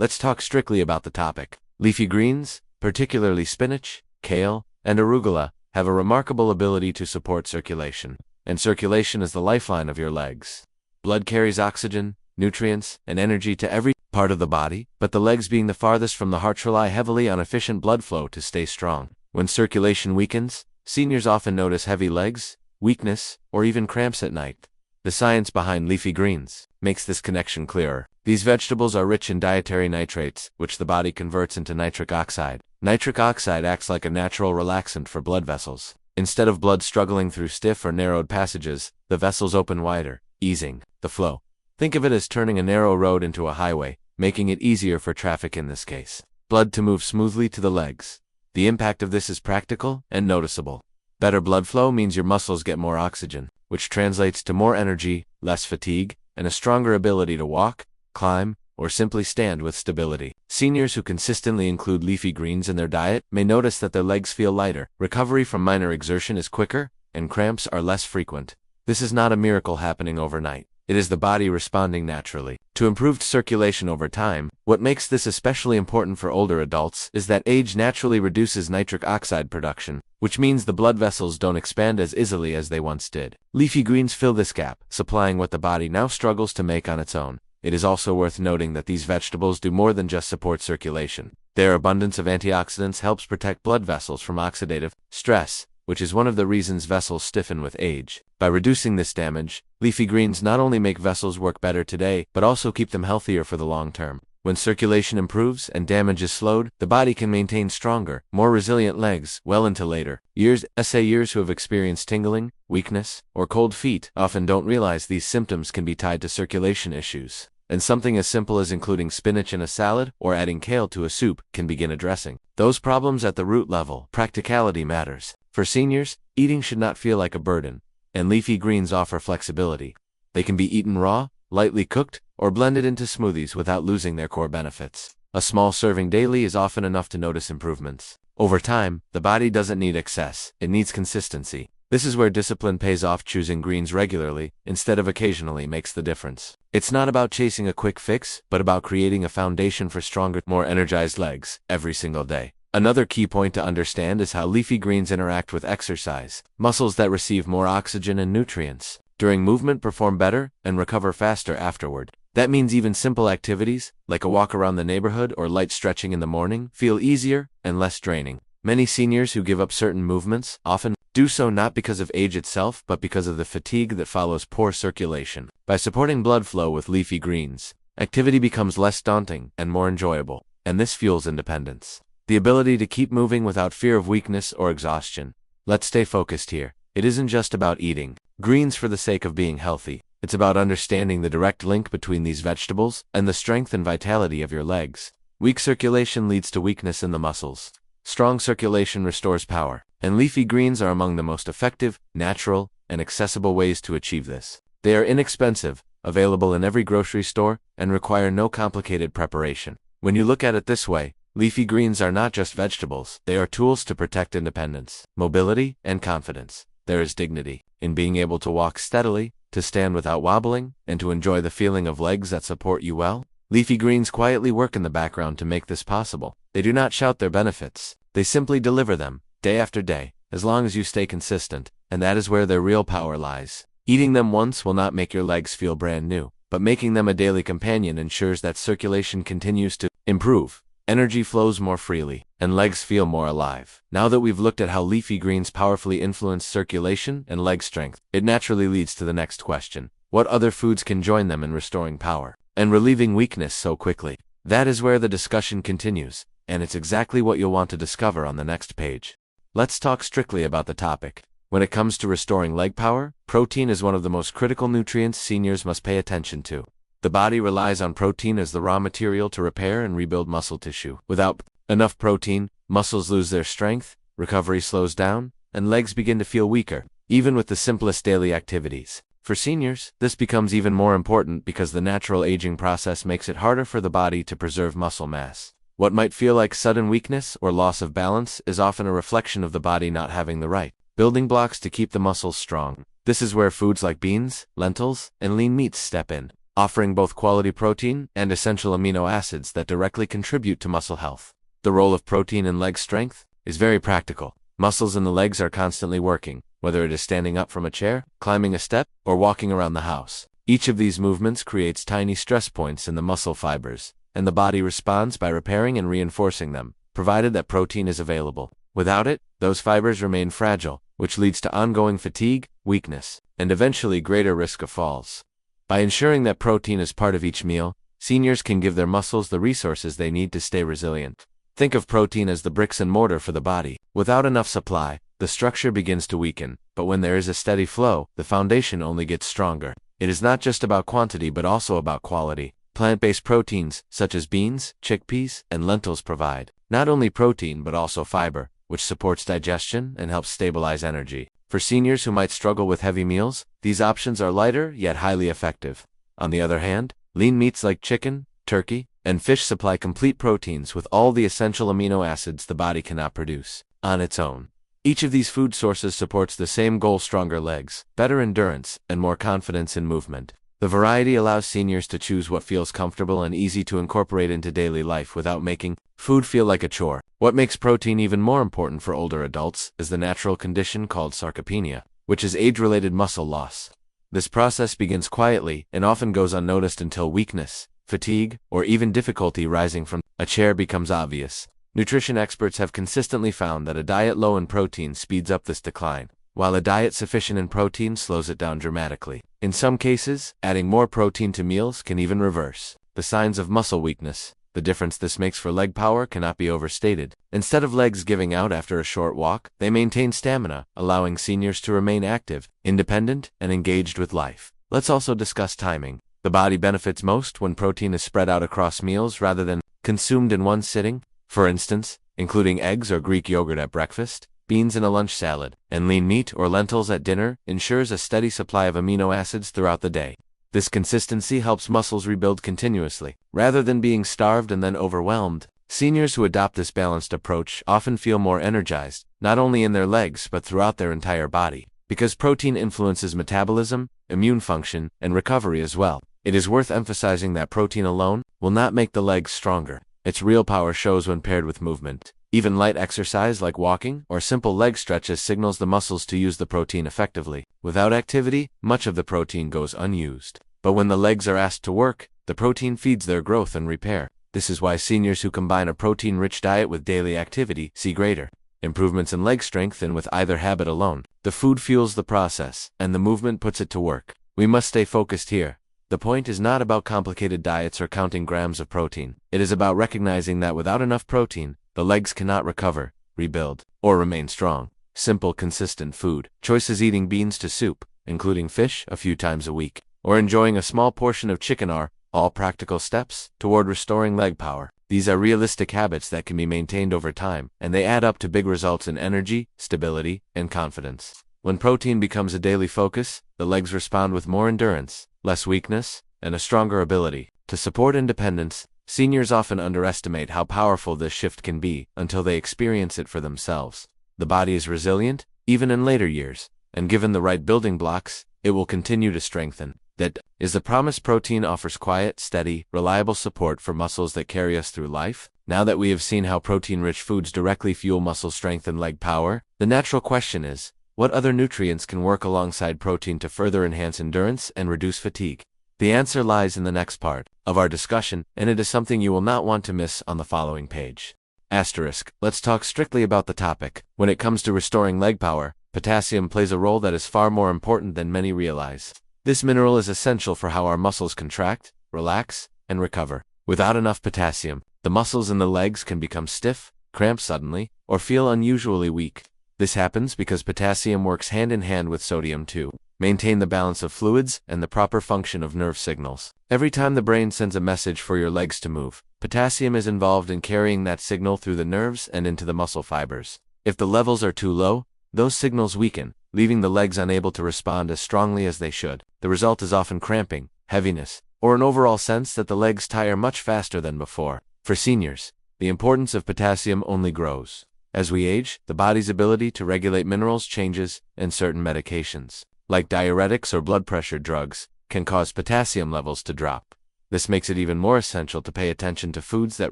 let's talk strictly about the topic. Leafy greens, particularly spinach, kale, and arugula, have a remarkable ability to support circulation. And circulation is the lifeline of your legs. Blood carries oxygen, nutrients, and energy to every part of the body, but the legs being the farthest from the heart rely heavily on efficient blood flow to stay strong. When circulation weakens, seniors often notice heavy legs, weakness, or even cramps at night. The science behind leafy greens makes this connection clearer. These vegetables are rich in dietary nitrates, which the body converts into nitric oxide. Nitric oxide acts like a natural relaxant for blood vessels. Instead of blood struggling through stiff or narrowed passages, the vessels open wider, easing the flow. Think of it as turning a narrow road into a highway, making it easier for traffic in this case. Blood to move smoothly to the legs. The impact of this is practical and noticeable. Better blood flow means your muscles get more oxygen, which translates to more energy, less fatigue, and a stronger ability to walk, climb, or simply stand with stability. Seniors who consistently include leafy greens in their diet may notice that their legs feel lighter, recovery from minor exertion is quicker, and cramps are less frequent. This is not a miracle happening overnight. It is the body responding naturally to improved circulation over time. What makes this especially important for older adults is that age naturally reduces nitric oxide production, which means the blood vessels don't expand as easily as they once did. Leafy greens fill this gap, supplying what the body now struggles to make on its own. It is also worth noting that these vegetables do more than just support circulation. Their abundance of antioxidants helps protect blood vessels from oxidative stress, which is one of the reasons vessels stiffen with age. By reducing this damage, leafy greens not only make vessels work better today, but also keep them healthier for the long term. When circulation improves and damage is slowed, the body can maintain stronger, more resilient legs well into later years. Years who have experienced tingling, weakness, or cold feet often don't realize these symptoms can be tied to circulation issues. And something as simple as including spinach in a salad or adding kale to a soup can begin addressing those problems at the root level. Practicality matters. For seniors, eating should not feel like a burden, and leafy greens offer flexibility. They can be eaten raw, lightly cooked, or blended into smoothies without losing their core benefits. A small serving daily is often enough to notice improvements. Over time, the body doesn't need excess, it needs consistency. This is where discipline pays off. Choosing greens regularly, instead of occasionally, makes the difference. It's not about chasing a quick fix, but about creating a foundation for stronger, more energized legs every single day. Another key point to understand is how leafy greens interact with exercise. Muscles that receive more oxygen and nutrients during movement perform better and recover faster afterward. That means even simple activities, like a walk around the neighborhood or light stretching in the morning, feel easier and less draining. Many seniors who give up certain movements often do so not because of age itself, but because of the fatigue that follows poor circulation. By supporting blood flow with leafy greens, activity becomes less daunting and more enjoyable, and this fuels independence. The ability to keep moving without fear of weakness or exhaustion. Let's stay focused here. It isn't just about eating greens for the sake of being healthy. It's about understanding the direct link between these vegetables and the strength and vitality of your legs. Weak circulation leads to weakness in the muscles. Strong circulation restores power, and leafy greens are among the most effective, natural, and accessible ways to achieve this. They are inexpensive, available in every grocery store, and require no complicated preparation. When you look at it this way, leafy greens are not just vegetables, they are tools to protect independence, mobility, and confidence. There is dignity in being able to walk steadily, to stand without wobbling, and to enjoy the feeling of legs that support you well. Leafy greens quietly work in the background to make this possible. They do not shout their benefits, they simply deliver them, day after day, as long as you stay consistent, and that is where their real power lies. Eating them once will not make your legs feel brand new, but making them a daily companion ensures that circulation continues to improve. Energy flows more freely, and legs feel more alive. Now that we've looked at how leafy greens powerfully influence circulation and leg strength, it naturally leads to the next question. What other foods can join them in restoring power and relieving weakness so quickly? That is where the discussion continues, and it's exactly what you'll want to discover on the next page. Let's talk strictly about the topic. When it comes to restoring leg power, protein is one of the most critical nutrients seniors must pay attention to. The body relies on protein as the raw material to repair and rebuild muscle tissue. Without enough protein, muscles lose their strength, recovery slows down, and legs begin to feel weaker, even with the simplest daily activities. For seniors, this becomes even more important because the natural aging process makes it harder for the body to preserve muscle mass. What might feel like sudden weakness or loss of balance is often a reflection of the body not having the right building blocks to keep the muscles strong. This is where foods like beans, lentils, and lean meats step in. offering both quality protein and essential amino acids that directly contribute to muscle health. The role of protein in leg strength is very practical. Muscles in the legs are constantly working, whether it is standing up from a chair, climbing a step, or walking around the house. Each of these movements creates tiny stress points in the muscle fibers, and the body responds by repairing and reinforcing them, provided that protein is available. Without it, those fibers remain fragile, which leads to ongoing fatigue, weakness, and eventually greater risk of falls. By ensuring that protein is part of each meal, seniors can give their muscles the resources they need to stay resilient. Think of protein as the bricks and mortar for the body. Without enough supply, the structure begins to weaken, but when there is a steady flow, the foundation only gets stronger. It is not just about quantity but also about quality. Plant-based proteins, such as beans, chickpeas, and lentils provide not only protein but also fiber, which supports digestion and helps stabilize energy. For seniors who might struggle with heavy meals, these options are lighter yet highly effective. On the other hand, lean meats like chicken, turkey, and fish supply complete proteins with all the essential amino acids the body cannot produce on its own. Each of these food sources supports the same goal: stronger legs, better endurance, and more confidence in movement. The variety allows seniors to choose what feels comfortable and easy to incorporate into daily life without making food feel like a chore. What makes protein even more important for older adults is the natural condition called sarcopenia, which is age-related muscle loss. This process begins quietly and often goes unnoticed until weakness, fatigue, or even difficulty rising from a chair becomes obvious. Nutrition experts have consistently found that a diet low in protein speeds up this decline, while a diet sufficient in protein slows it down dramatically. In some cases, adding more protein to meals can even reverse the signs of muscle weakness. The difference this makes for leg power cannot be overstated. Instead of legs giving out after a short walk, they maintain stamina, allowing seniors to remain active, independent, and engaged with life. Let's also discuss timing. The body benefits most when protein is spread out across meals rather than consumed in one sitting. For instance, including eggs or Greek yogurt at breakfast, beans in a lunch salad, and lean meat or lentils at dinner ensures a steady supply of amino acids throughout the day. This consistency helps muscles rebuild continuously, rather than being starved and then overwhelmed. Seniors who adopt this balanced approach often feel more energized, not only in their legs but throughout their entire body, because protein influences metabolism, immune function, and recovery as well. It is worth emphasizing that protein alone will not make the legs stronger. Its real power shows when paired with movement. Even light exercise like walking or simple leg stretches signals the muscles to use the protein effectively. Without activity, much of the protein goes unused. But when the legs are asked to work, the protein feeds their growth and repair. This is why seniors who combine a protein-rich diet with daily activity see greater improvements in leg strength than with either habit alone. The food fuels the process, and the movement puts it to work. We must stay focused here. The point is not about complicated diets or counting grams of protein. It is about recognizing that without enough protein, the legs cannot recover, rebuild, or remain strong. Simple, consistent food choices: eating beans to soup, including fish a few times a week, or enjoying a small portion of chicken are all practical steps toward restoring leg power. These are realistic habits that can be maintained over time, and they add up to big results in energy, stability, and confidence. When protein becomes a daily focus, the legs respond with more endurance, less weakness, and a stronger ability to support independence. Seniors often underestimate how powerful this shift can be until they experience it for themselves. The body is resilient, even in later years, and given the right building blocks, it will continue to strengthen. That is the promise. Protein offers quiet, steady, reliable support for muscles that carry us through life. Now that we have seen how protein-rich foods directly fuel muscle strength and leg power, the natural question is, what other nutrients can work alongside protein to further enhance endurance and reduce fatigue? The answer lies in the next part of our discussion, and it is something you will not want to miss on the following page. Asterisk. Let's talk strictly about the topic. When it comes to restoring leg power, potassium plays a role that is far more important than many realize. This mineral is essential for how our muscles contract, relax, and recover. Without enough potassium, the muscles in the legs can become stiff, cramp suddenly, or feel unusually weak. This happens because potassium works hand in hand with sodium to maintain the balance of fluids and the proper function of nerve signals. Every time the brain sends a message for your legs to move, potassium is involved in carrying that signal through the nerves and into the muscle fibers. If the levels are too low, those signals weaken, leaving the legs unable to respond as strongly as they should. The result is often cramping, heaviness, or an overall sense that the legs tire much faster than before. For seniors, the importance of potassium only grows. As we age, the body's ability to regulate minerals changes, and certain medications, like diuretics or blood pressure drugs, can cause potassium levels to drop. This makes it even more essential to pay attention to foods that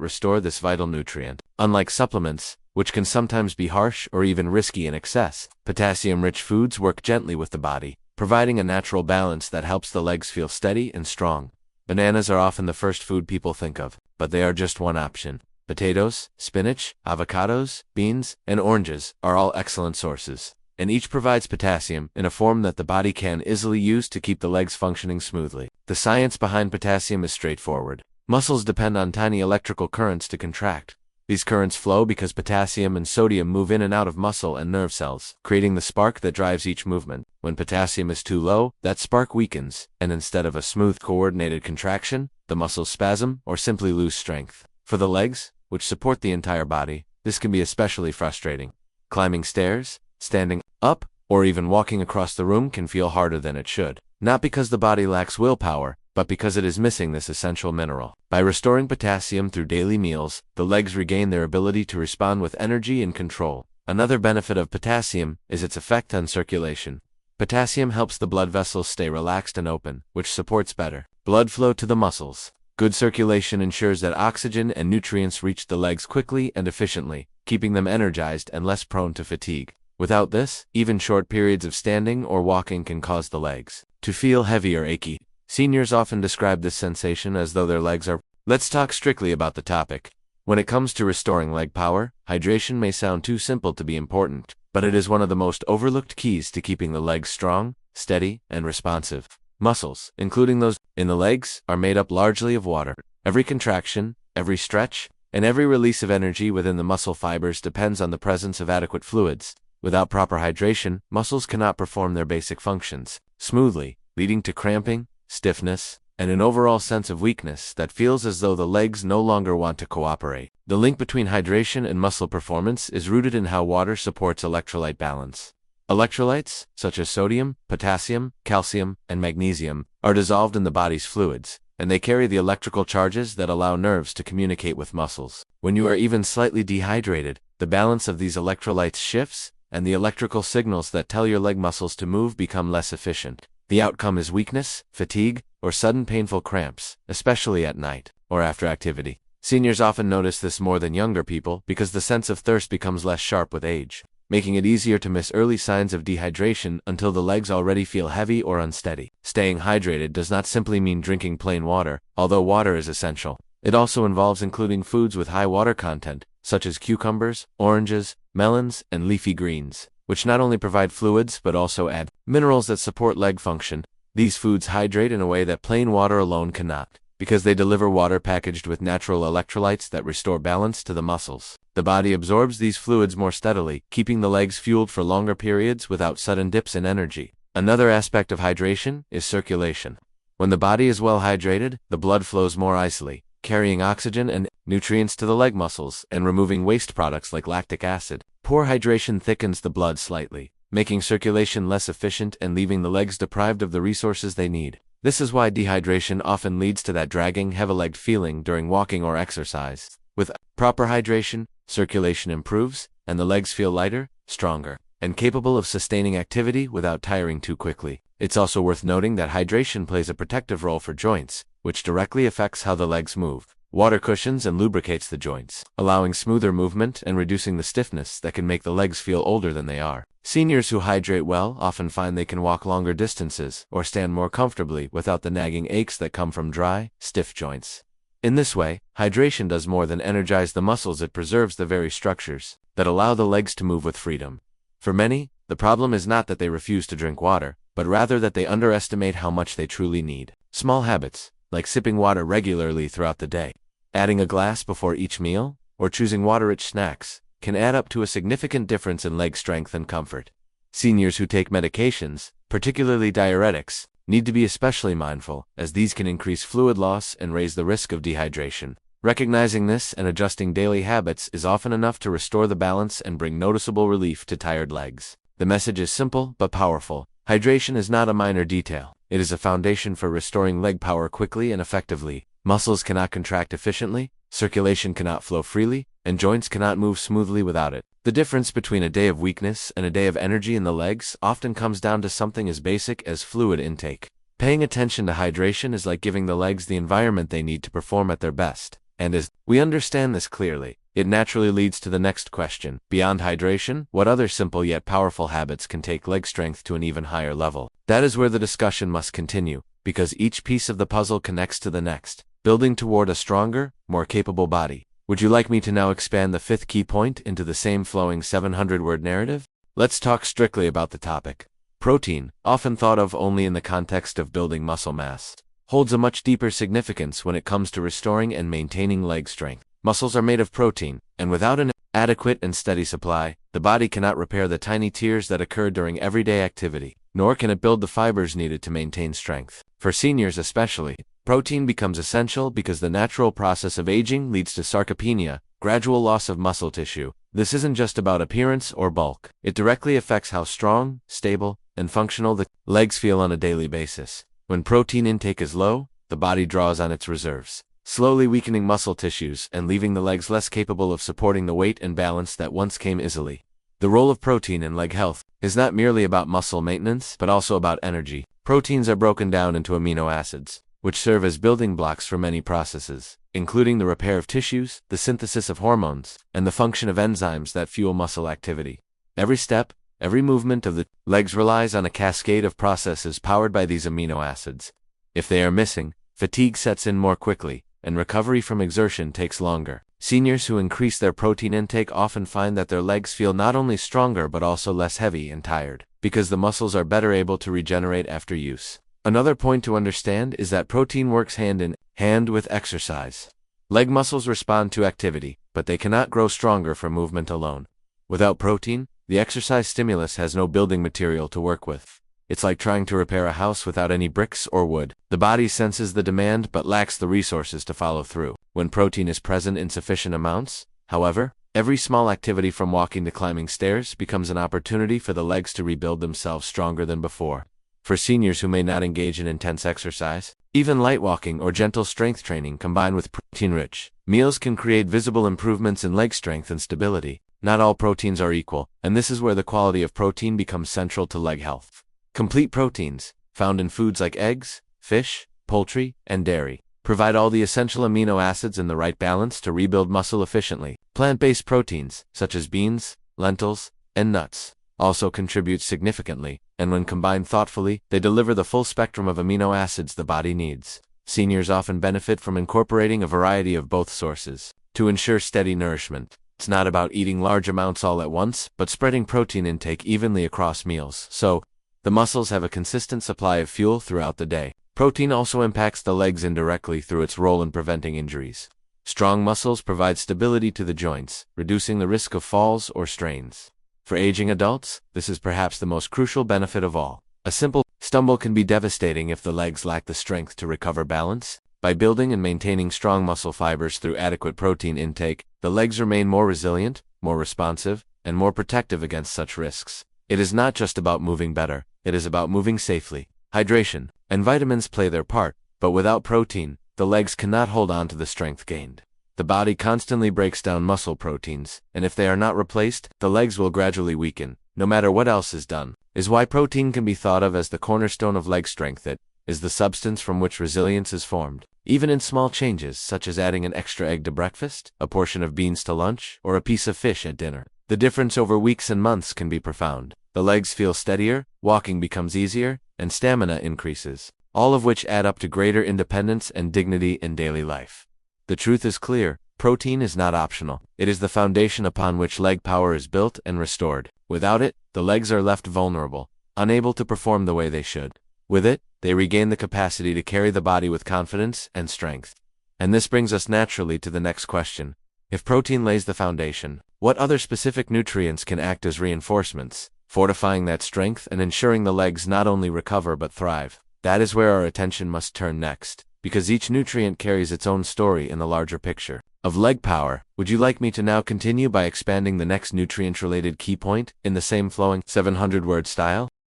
restore this vital nutrient. Unlike supplements, which can sometimes be harsh or even risky in excess, potassium-rich foods work gently with the body, providing a natural balance that helps the legs feel steady and strong. Bananas are often the first food people think of, but they are just one option. Potatoes, spinach, avocados, beans, and oranges are all excellent sources, and each provides potassium in a form that the body can easily use to keep the legs functioning smoothly. The science behind potassium is straightforward. Muscles depend on tiny electrical currents to contract. These currents flow because potassium and sodium move in and out of muscle and nerve cells, creating the spark that drives each movement. When potassium is too low, that spark weakens, and instead of a smooth, coordinated contraction, the muscles spasm or simply lose strength. For the legs, which support the entire body, this can be especially frustrating. Climbing stairs, standing up, or even walking across the room can feel harder than it should, not because the body lacks willpower, but because it is missing this essential mineral. By restoring potassium through daily meals, the legs regain their ability to respond with energy and control. Another benefit of potassium is its effect on circulation. Potassium helps the blood vessels stay relaxed and open, which supports better blood flow to the muscles. Good circulation ensures that oxygen and nutrients reach the legs quickly and efficiently, keeping them energized and less prone to fatigue. Without this, even short periods of standing or walking can cause the legs to feel heavy or achy. Seniors often describe this sensation as though their legs are. Let's talk strictly about the topic. When it comes to restoring leg power, hydration may sound too simple to be important, but it is one of the most overlooked keys to keeping the legs strong, steady, and responsive. Muscles, including those in the legs, are made up largely of water. Every contraction, every stretch, and every release of energy within the muscle fibers depends on the presence of adequate fluids. Without proper hydration, muscles cannot perform their basic functions smoothly, leading to cramping, stiffness, and an overall sense of weakness that feels as though the legs no longer want to cooperate. The link between hydration and muscle performance is rooted in how water supports electrolyte balance. Electrolytes, such as sodium, potassium, calcium, and magnesium, are dissolved in the body's fluids, and they carry the electrical charges that allow nerves to communicate with muscles. When you are even slightly dehydrated, the balance of these electrolytes shifts, and the electrical signals that tell your leg muscles to move become less efficient. The outcome is weakness, fatigue, or sudden painful cramps, especially at night or after activity. Seniors often notice this more than younger people because the sense of thirst becomes less sharp with age, making it easier to miss early signs of dehydration until the legs already feel heavy or unsteady. Staying hydrated does not simply mean drinking plain water, although water is essential. It also involves including foods with high water content, such as cucumbers, oranges, melons, and leafy greens, which not only provide fluids but also add minerals that support leg function. These foods hydrate in a way that plain water alone cannot, because they deliver water packaged with natural electrolytes that restore balance to the muscles. The body absorbs these fluids more steadily, keeping the legs fueled for longer periods without sudden dips in energy. Another aspect of hydration is circulation. When the body is well hydrated, the blood flows more easily, carrying oxygen and nutrients to the leg muscles and removing waste products like lactic acid. Poor hydration thickens the blood slightly, making circulation less efficient and leaving the legs deprived of the resources they need. This is why dehydration often leads to that dragging, heavy-legged feeling during walking or exercise. With proper hydration, circulation improves, and the legs feel lighter, stronger, and capable of sustaining activity without tiring too quickly. It's also worth noting that hydration plays a protective role for joints, which directly affects how the legs move. Water cushions and lubricates the joints, allowing smoother movement and reducing the stiffness that can make the legs feel older than they are. Seniors who hydrate well often find they can walk longer distances or stand more comfortably without the nagging aches that come from dry, stiff joints. In this way, hydration does more than energize the muscles, it preserves the very structures that allow the legs to move with freedom. For many, the problem is not that they refuse to drink water, but rather that they underestimate how much they truly need. Small habits, like sipping water regularly throughout the day, adding a glass before each meal, or choosing water-rich snacks, can add up to a significant difference in leg strength and comfort. Seniors who take medications, particularly diuretics, need to be especially mindful, as these can increase fluid loss and raise the risk of dehydration. Recognizing this and adjusting daily habits is often enough to restore the balance and bring noticeable relief to tired legs. The message is simple but powerful. Hydration is not a minor detail. It is a foundation for restoring leg power quickly and effectively. Muscles cannot contract efficiently, circulation cannot flow freely, and joints cannot move smoothly without it. The difference between a day of weakness and a day of energy in the legs often comes down to something as basic as fluid intake. Paying attention to hydration is like giving the legs the environment they need to perform at their best. And as we understand this clearly, it naturally leads to the next question. Beyond hydration, what other simple yet powerful habits can take leg strength to an even higher level? That is where the discussion must continue, because each piece of the puzzle connects to the next, building toward a stronger, more capable body. Would you like me to now expand the fifth key point into the same flowing 700-word narrative? Let's talk strictly about the topic. Protein, often thought of only in the context of building muscle mass, holds a much deeper significance when it comes to restoring and maintaining leg strength. Muscles are made of protein, and without an adequate and steady supply, the body cannot repair the tiny tears that occur during everyday activity, nor can it build the fibers needed to maintain strength. For seniors especially, protein becomes essential because the natural process of aging leads to sarcopenia, gradual loss of muscle tissue. This isn't just about appearance or bulk. It directly affects how strong, stable, and functional the legs feel on a daily basis. When protein intake is low, the body draws on its reserves, slowly weakening muscle tissues and leaving the legs less capable of supporting the weight and balance that once came easily. The role of protein in leg health is not merely about muscle maintenance, but also about energy. Proteins are broken down into amino acids, which serve as building blocks for many processes, including the repair of tissues, the synthesis of hormones, and the function of enzymes that fuel muscle activity. Every step, every movement of the legs relies on a cascade of processes powered by these amino acids. If they are missing, fatigue sets in more quickly, and recovery from exertion takes longer. Seniors who increase their protein intake often find that their legs feel not only stronger but also less heavy and tired, because the muscles are better able to regenerate after use. Another point to understand is that protein works hand in hand with exercise. Leg muscles respond to activity, but they cannot grow stronger from movement alone. Without protein, the exercise stimulus has no building material to work with. It's like trying to repair a house without any bricks or wood. The body senses the demand but lacks the resources to follow through. When protein is present in sufficient amounts, however, every small activity from walking to climbing stairs becomes an opportunity for the legs to rebuild themselves stronger than before. For seniors who may not engage in intense exercise, even light walking or gentle strength training combined with protein-rich meals can create visible improvements in leg strength and stability. Not all proteins are equal, and this is where the quality of protein becomes central to leg health. Complete proteins, found in foods like eggs, fish, poultry, and dairy, provide all the essential amino acids in the right balance to rebuild muscle efficiently. Plant-based proteins, such as beans, lentils, and nuts, also contribute significantly, and when combined thoughtfully, they deliver the full spectrum of amino acids the body needs. Seniors often benefit from incorporating a variety of both sources to ensure steady nourishment. It's not about eating large amounts all at once, but spreading protein intake evenly across meals, so the muscles have a consistent supply of fuel throughout the day. Protein also impacts the legs indirectly through its role in preventing injuries. Strong muscles provide stability to the joints, reducing the risk of falls or strains. For aging adults, this is perhaps the most crucial benefit of all. A simple stumble can be devastating if the legs lack the strength to recover balance. By building and maintaining strong muscle fibers through adequate protein intake, the legs remain more resilient, more responsive, and more protective against such risks. It is not just about moving better, it is about moving safely. Hydration and vitamins play their part, but without protein, the legs cannot hold on to the strength gained. The body constantly breaks down muscle proteins, and if they are not replaced, the legs will gradually weaken, no matter what else is done. Is why protein can be thought of as the cornerstone of leg strength. It is the substance from which resilience is formed. Even in small changes, such as adding an extra egg to breakfast, a portion of beans to lunch, or a piece of fish at dinner, the difference over weeks and months can be profound. The legs feel steadier, walking becomes easier, and stamina increases, all of which add up to greater independence and dignity in daily life. The truth is clear, protein is not optional. It is the foundation upon which leg power is built and restored. Without it, the legs are left vulnerable, unable to perform the way they should. With it, they regain the capacity to carry the body with confidence and strength. And this brings us naturally to the next question. If protein lays the foundation, what other specific nutrients can act as reinforcements, fortifying that strength and ensuring the legs not only recover but thrive? That is where our attention must turn next, because each nutrient carries its own story in the larger picture of leg power. Would you like me to now continue by expanding the next nutrient-related key point in the same flowing 700-word style?